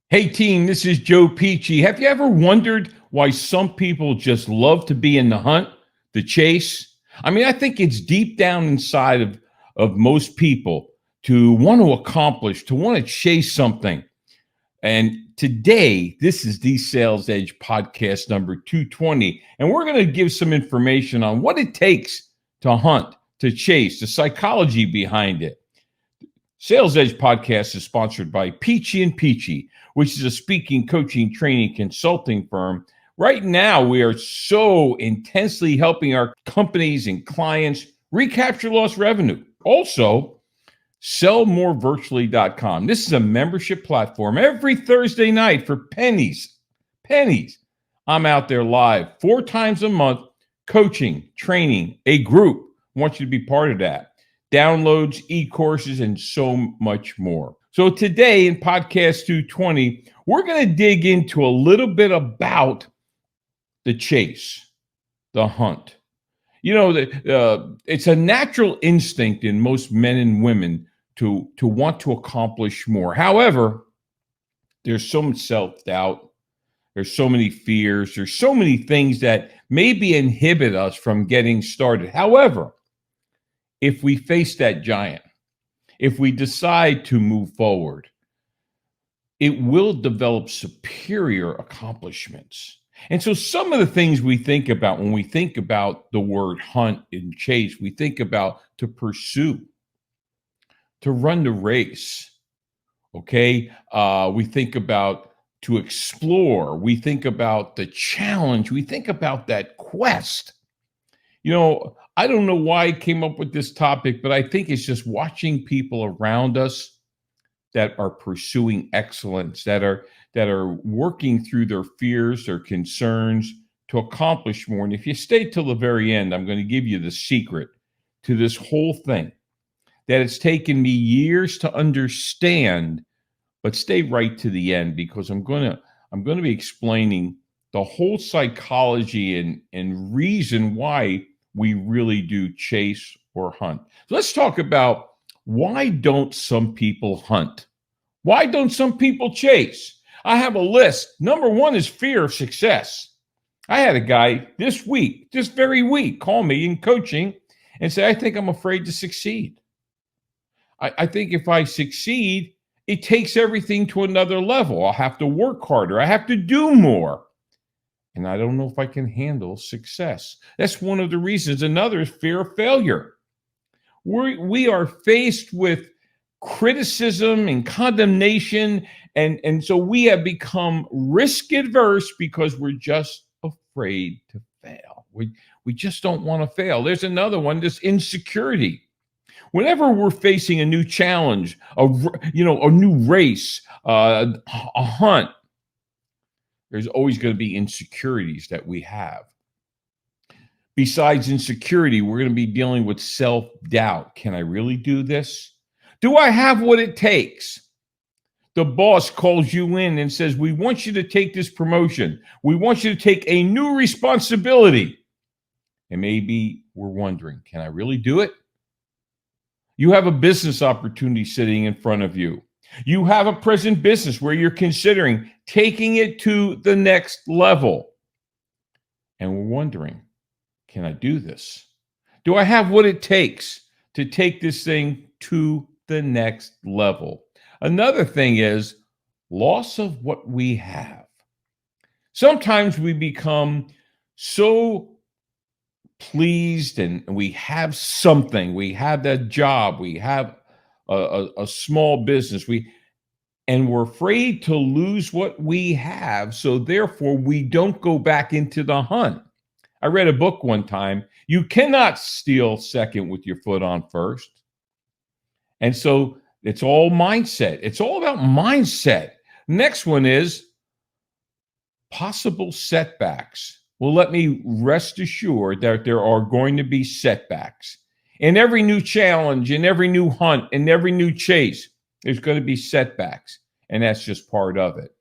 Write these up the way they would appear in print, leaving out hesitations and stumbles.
Hey team, this is Joe Pici. Have you ever wondered why some people just love to be in the hunt, the chase? I think it's deep down inside of most people to want to accomplish, to want to chase something. And today, this is the Sales Edge podcast number 220. And we're going to give some information on what it takes to hunt, to chase, the psychology behind it. Sales Edge podcast is sponsored by Pici and Pici, which is a speaking, coaching, training, consulting firm. Right now, we are so intensely helping our companies and clients recapture lost revenue. Also, sellmorevirtually.com. This is a membership platform every Thursday night for pennies. Pennies. I'm out there live 4 times a month, coaching, training a group. I want you to be part of that. Downloads, e-courses, and so much more. So today in podcast 220, we're going to dig into a little bit about the chase, the hunt. It's a natural instinct in most men and women to want to accomplish more. However, there's so much self-doubt. There's so many fears. There's so many things that maybe inhibit us from getting started. However, if we face that giant, if we decide to move forward, it will develop superior accomplishments. And so some of the things we think about when we think about the word hunt and chase, we think about to pursue, to run the race. Okay. We think about to explore. We think about the challenge. We think about that quest. I don't know why I came up with this topic, but I think it's just watching people around us that are pursuing excellence, that are working through their fears, their concerns to accomplish more. And if you stay till the very end, I'm going to give you the secret to this whole thing that it's taken me years to understand, but stay right to the end because I'm going to be explaining the whole psychology and reason why we really do chase or hunt. So let's talk about why don't some people hunt? Why don't some people chase? I have a list. Number one is fear of success. I had a guy this very week, call me in coaching and say, I think I'm afraid to succeed. I think if I succeed, it takes everything to another level. I'll have to work harder. I have to do more. And I don't know if I can handle success. That's one of the reasons. Another is fear of failure. We are faced with criticism and condemnation. And so we have become risk adverse because we're just afraid to fail. We just don't want to fail. There's another one, this insecurity. Whenever we're facing a new challenge, a new race, a hunt, there's always going to be insecurities that we have. Besides insecurity, we're going to be dealing with self-doubt. Can I really do this? Do I have what it takes? The boss calls you in and says, we want you to take this promotion. We want you to take a new responsibility. And maybe we're wondering, can I really do it? You have a business opportunity sitting in front of you. You have a present business where you're considering taking it to the next level. And we're wondering, can I do this? Do I have what it takes to take this thing to the next level? Another thing is loss of what we have. Sometimes we become so pleased and we have something. We have that job. We have a small business. And we're afraid to lose what we have. So therefore, we don't go back into the hunt. I read a book one time. You cannot steal second with your foot on first. And so it's all mindset. It's all about mindset. Next one is possible setbacks. Well, let me rest assured that there are going to be setbacks. In every new challenge, in every new hunt, in every new chase, there's going to be setbacks, and that's just part of it.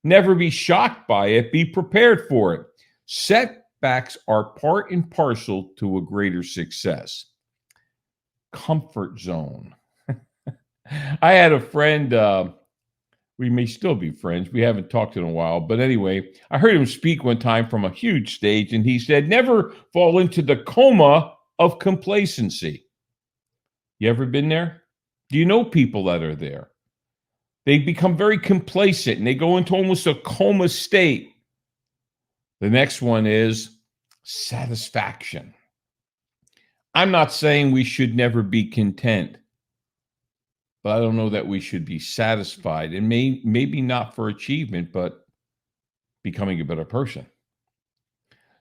Never be shocked by it. Be prepared for it. Setbacks are part and parcel to a greater success. Comfort zone. I had a friend We may still be friends. We haven't talked in a while. But anyway, I heard him speak one time from a huge stage, and he said, never fall into the coma of complacency. You ever been there? Do you know people that are there? They become very complacent and they go into almost a coma state. The next one is satisfaction. I'm not saying we should never be content, but I don't know that we should be satisfied, and maybe not for achievement, but becoming a better person.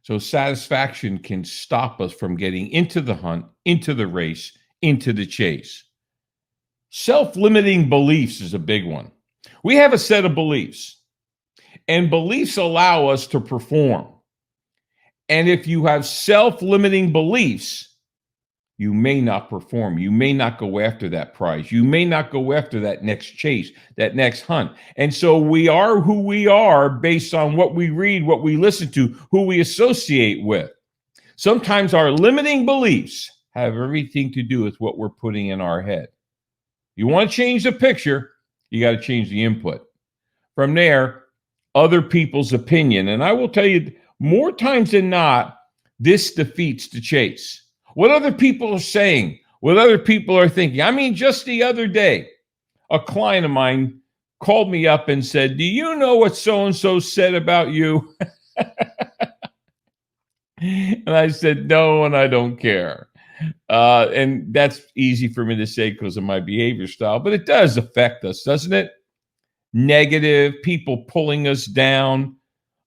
So satisfaction can stop us from getting into the hunt, into the race, into the chase. Self-limiting beliefs is a big one. We have a set of beliefs, and beliefs allow us to perform. And if you have self-limiting beliefs, you may not perform. You may not go after that prize. You may not go after that next chase, that next hunt. And so we are who we are based on what we read, what we listen to, who we associate with. Sometimes our limiting beliefs have everything to do with what we're putting in our head. You want to change the picture, you got to change the input. From there, other people's opinion. And I will tell you, more times than not, this defeats the chase. What other people are saying, what other people are thinking. I mean, just the other day, a client of mine called me up and said, do you know what so-and-so said about you? And I said, no, and I don't care. And that's easy for me to say because of my behavior style, but it does affect us, doesn't it? Negative, people pulling us down.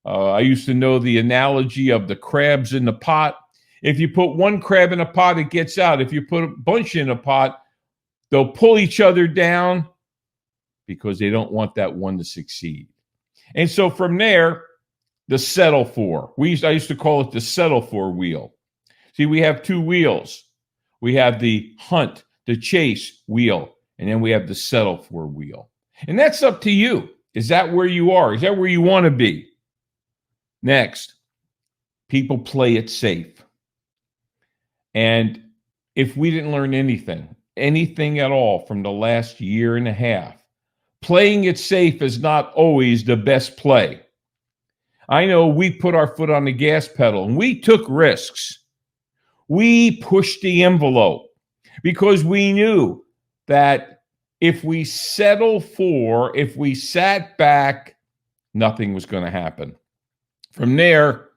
I used to know the analogy of the crabs in the pot. If you put one crab in a pot, it gets out. If you put a bunch in a pot, they'll pull each other down because they don't want that one to succeed. And so from there, the settle for. I used to call it the settle for wheel. See, we have two wheels. We have the hunt, the chase wheel, and then we have the settle for wheel. And that's up to you. Is that where you are? Is that where you want to be? Next, people play it safe. And if we didn't learn anything at all from the last year and a half, playing it safe is not always the best play. I know we put our foot on the gas pedal and we took risks. We pushed the envelope because we knew that if we if we sat back, nothing was going to happen. From there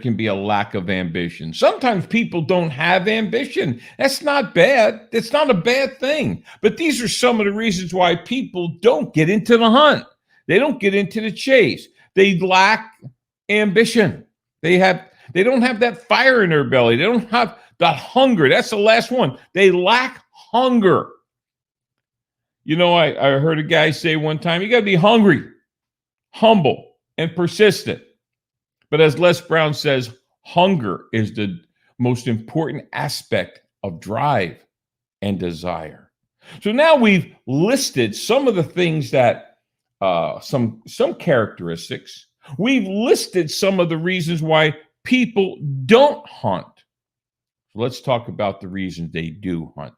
can be a lack of ambition. Sometimes people don't have ambition. That's not bad. It's not a bad thing. But these are some of the reasons why people don't get into the hunt. They don't get into the chase. They lack ambition. They don't have that fire in their belly. They don't have that hunger. That's the last one. They lack hunger. You know, I heard a guy say one time, you got to be hungry, humble, and persistent. But as Les Brown says, hunger is the most important aspect of drive and desire. So now we've listed some of the things that, some characteristics. We've listed some of the reasons why people don't hunt. So let's talk about the reasons they do hunt.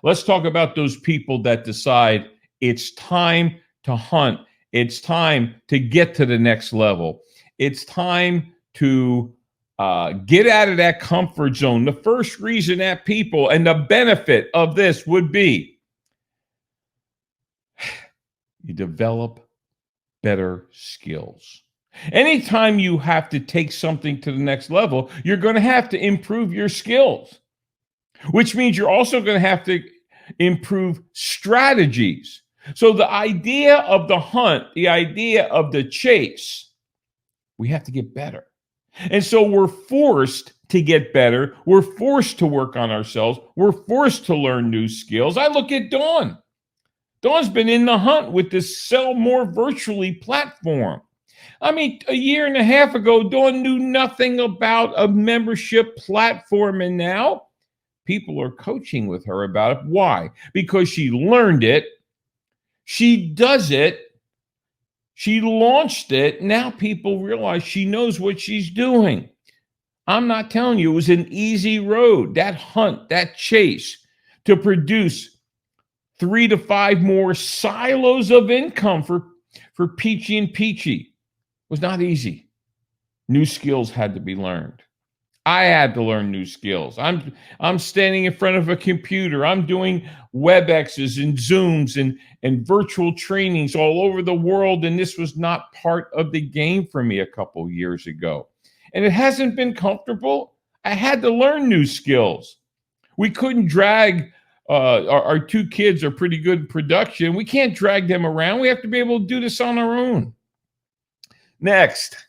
Let's talk about those people that decide it's time to hunt. It's time to get to the next level. It's time to get out of that comfort zone. The first reason that people, and the benefit of this would be, you develop better skills. Anytime you have to take something to the next level, you're going to have to improve your skills, which means you're also going to have to improve strategies. So the idea of the hunt, the idea of the chase, we have to get better. And so we're forced to get better. We're forced to work on ourselves. We're forced to learn new skills. I look at Dawn. Dawn's been in the hunt with this Sell More Virtually platform. I mean, a year and a half ago, Dawn knew nothing about a membership platform, and now people are coaching with her about it. Why? Because she learned it. She does it. She launched it. Now people realize she knows what she's doing. I'm not telling you it was an easy road, that hunt, that chase, to produce 3 to 5 more silos of income for for Pici and Pici was not easy. New skills had to be learned. I had to learn new skills. I'm standing in front of a computer. I'm doing WebExes and Zooms and virtual trainings all over the world. And this was not part of the game for me a couple years ago. And it hasn't been comfortable. I had to learn new skills. We couldn't drag our two kids are pretty good in production. We can't drag them around. We have to be able to do this on our own. Next,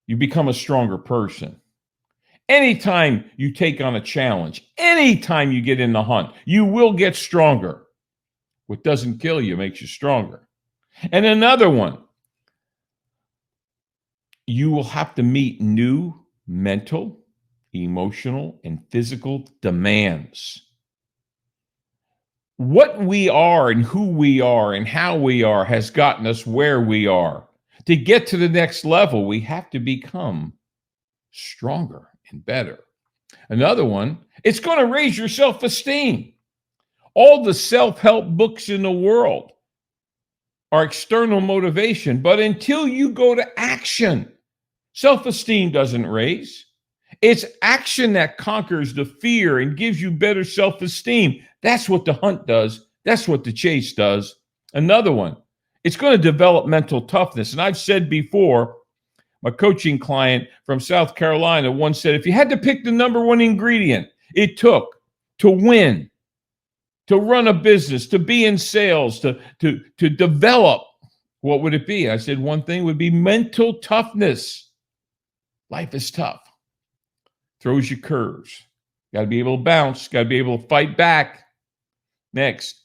you become a stronger person. Anytime you take on a challenge, anytime you get in the hunt, you will get stronger. What doesn't kill you makes you stronger. And another one, you will have to meet new mental, emotional, and physical demands. What we are and who we are and how we are has gotten us where we are. To get to the next level, we have to become stronger and better. Another one, it's going to raise your self-esteem. All the self-help books in the world are external motivation, but until you go to action, self-esteem doesn't raise. It's action that conquers the fear and gives you better self-esteem. That's what the hunt does. That's what the chase does. Another one, it's going to develop mental toughness. And I've said before, my coaching client from South Carolina once said, if you had to pick the number one ingredient it took to win, to run a business, to be in sales, to develop, what would it be? I said one thing would be mental toughness. Life is tough. Throws you curves. Got to be able to bounce. Got to be able to fight back. Next,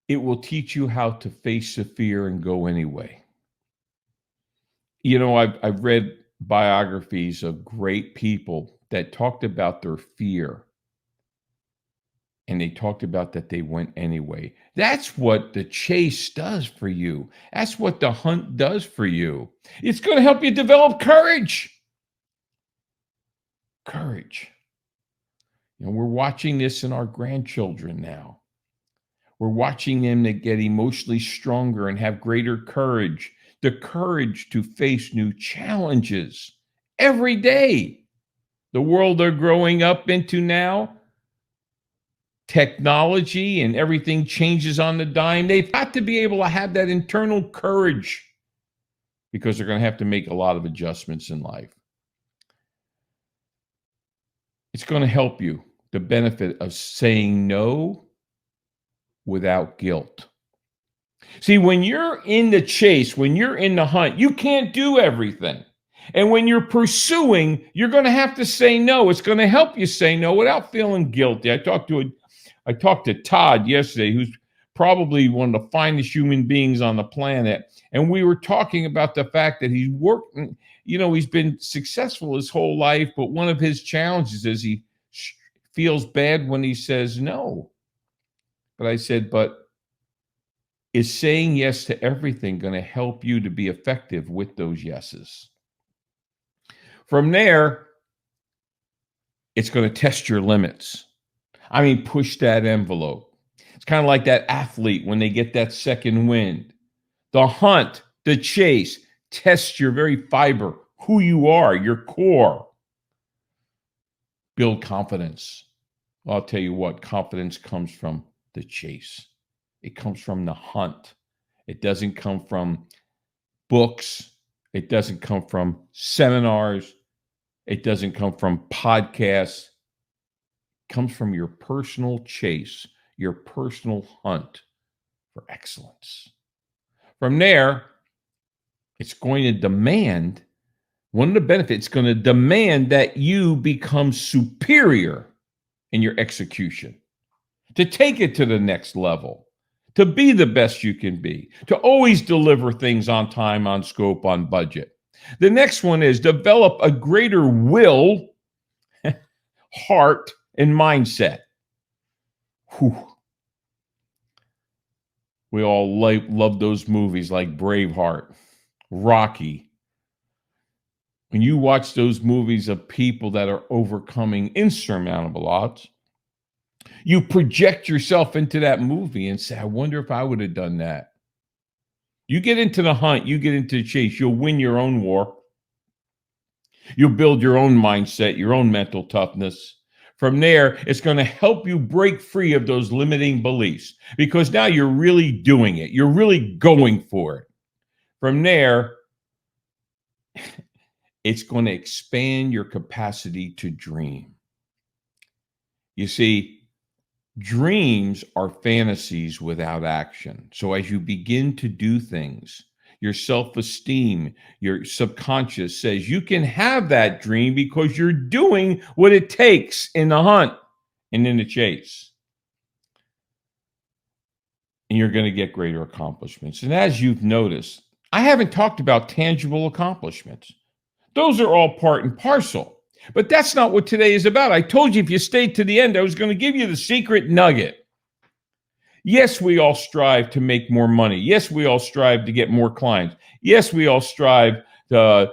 it will teach you how to face the fear and go anyway. You know, I've read biographies of great people that talked about their fear. And they talked about that they went anyway. That's what the chase does for you. That's what the hunt does for you. It's going to help you develop courage. Courage. You know, we're watching this in our grandchildren now. We're watching them to get emotionally stronger and have greater courage. The courage to face new challenges every day. The world they're growing up into now, technology and everything changes on the dime. They've got to be able to have that internal courage because they're going to have to make a lot of adjustments in life. It's going to help you, the benefit of saying no without guilt. See, when you're in the chase, when you're in the hunt, you can't do everything. And when you're pursuing, you're going to have to say no. It's going to help you say no without feeling guilty. I talked to Todd yesterday, who's probably one of the finest human beings on the planet. And we were talking about the fact that he's worked, you know, he's been successful his whole life, but one of his challenges is he feels bad when he says no. But I said, but is saying yes to everything going to help you to be effective with those yeses? From there, it's going to test your limits. I mean, push that envelope. It's kind of like that athlete when they get that second wind. The hunt, the chase, test your very fiber, who you are, your core. Build confidence. I'll tell you what, confidence comes from the chase. It comes from the hunt. It doesn't come from books. It doesn't come from seminars. It doesn't come from podcasts. It comes from your personal chase, your personal hunt for excellence. From there, it's going to demand, one of the benefits, it's going to demand that you become superior in your execution, to take it to the next level, to be the best you can be, to always deliver things on time, on scope, on budget. The next one is develop a greater will, heart, and mindset. Whew. We all love those movies like Braveheart, Rocky. When you watch those movies of people that are overcoming insurmountable odds, You project yourself into that movie and say, I wonder if I would have done that. You get into the hunt, you get into the chase, you'll win your own war. You'll build your own mindset, your own mental toughness. From there, it's going to help you break free of those limiting beliefs because now you're really doing it. You're really going for it. From there, it's going to expand your capacity to dream. You see, dreams are fantasies without action. So as you begin to do things, your self-esteem, your subconscious says you can have that dream because you're doing what it takes in the hunt and in the chase. And you're going to get greater accomplishments. And as you've noticed, I haven't talked about tangible accomplishments. Those are all part and parcel. But that's not what today is about. I told you if you stayed to the end, I was going to give you the secret nugget. Yes, we all strive to make more money. Yes, we all strive to get more clients. Yes, we all strive to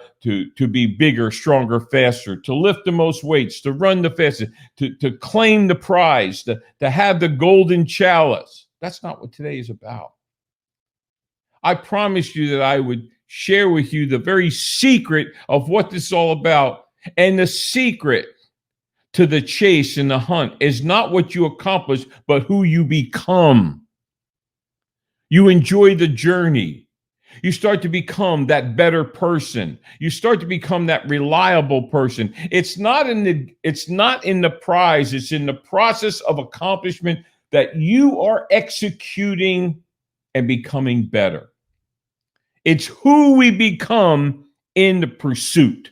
be bigger, stronger, faster, to lift the most weights, to run the fastest, to claim the prize, to have the golden chalice. That's not what today is about. I promised you that I would share with you the very secret of what this is all about. And the secret to the chase and the hunt is not what you accomplish, but who you become. You enjoy the journey. You start to become that better person. You start to become that reliable person. It's not in the prize. It's in the process of accomplishment that you are executing and becoming better. It's who we become in the pursuit.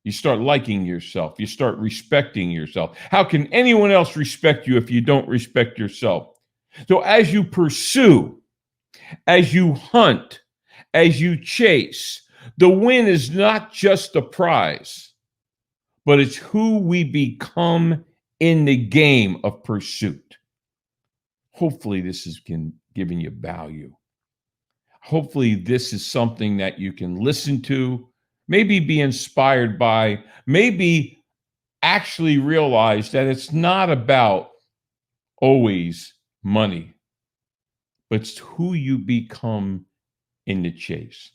You start liking yourself. You start respecting yourself. How can anyone else respect you if you don't respect yourself? So as you pursue, as you hunt, as you chase, the win is not just the prize, but it's who we become in the game of pursuit. Hopefully this is giving you value. Hopefully this is something that you can listen to, maybe be inspired by, maybe actually realize that it's not about always money, but it's who you become in the chase.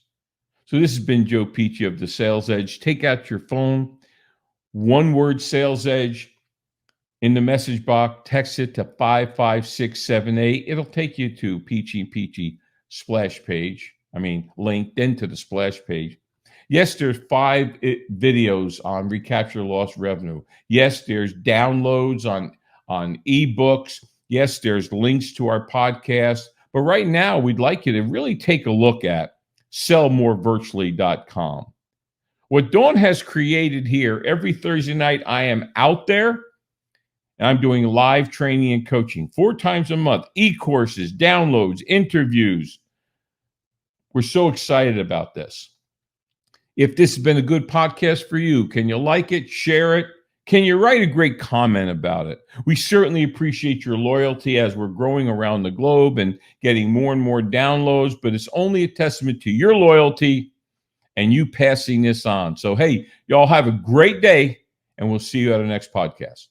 So this has been Joe Pici of the Sales Edge. Take out your phone, one word Sales Edge in the message box, text it to 55678. It'll take you to Pici splash page. Linked into the splash page. Yes, there's 5 videos on recapture lost revenue. Yes, there's downloads on ebooks. Yes, there's links to our podcast. But right now, we'd like you to really take a look at sellmorevirtually.com. What Dawn has created here, every Thursday night, I am out there and I'm doing live training and coaching 4 times a month, e-courses, downloads, interviews. We're so excited about this. If this has been a good podcast for you, can you like it, share it? Can you write a great comment about it? We certainly appreciate your loyalty as we're growing around the globe and getting more and more downloads, but it's only a testament to your loyalty and you passing this on. So, hey, y'all have a great day, and we'll see you at our next podcast.